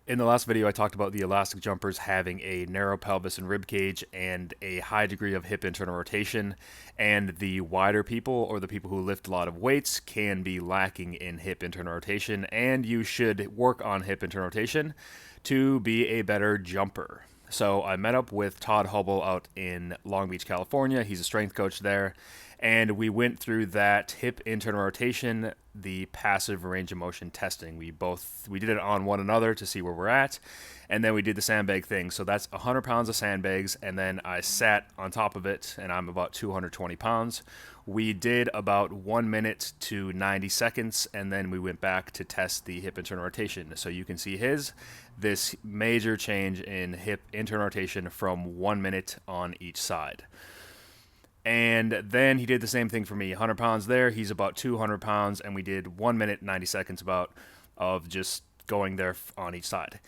In the last video, I talked about the elastic jumpers having a narrow pelvis and rib cage and a high degree of hip internal rotation, and the wider people or the people who lift a lot of weights can be lacking in hip internal rotation, and you should work on hip internal rotation to be a better jumper. So I met up with Todd Hubble out in Long Beach, California. He's a strength coach there. And we went through that hip internal rotation, the passive range of motion testing. We did it on one another to see where we're at, and then we did the sandbag thing. So that's 100 pounds of sandbags, and then I sat on top of it, and I'm about 220 pounds. We did about 1 minute to 90 seconds, and then we went back to test the hip internal rotation. So you can see this major change in hip internal rotation from 1 minute on each side. And then he did the same thing for me. 100 pounds there. He's about 200 pounds, and we did 1 minute, 90 seconds about of just going there on each side.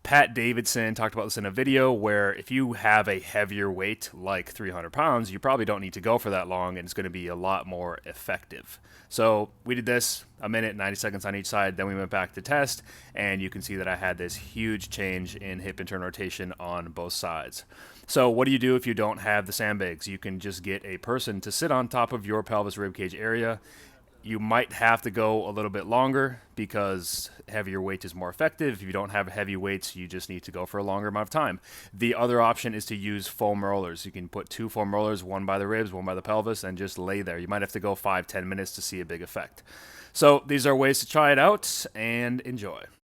Pat Davidson talked about this in a video where if you have a heavier weight like 300 pounds, you probably don't need to go for that long, and it's going to be a lot more effective. So we did this 1 minute, 90 seconds on each side. Then we went back to test, and you can see that I had this huge change in hip internal rotation on both sides. So what do you do if you don't have the sandbags? You can just get a person to sit on top of your pelvis ribcage area. You might have to go a little bit longer because heavier weight is more effective. If you don't have heavy weights, you just need to go for a longer amount of time. The other option is to use foam rollers. You can put 2 foam rollers, one by the ribs, one by the pelvis, and just lay there. You might have to go 5-10 minutes to see a big effect. So these are ways to try it out and enjoy.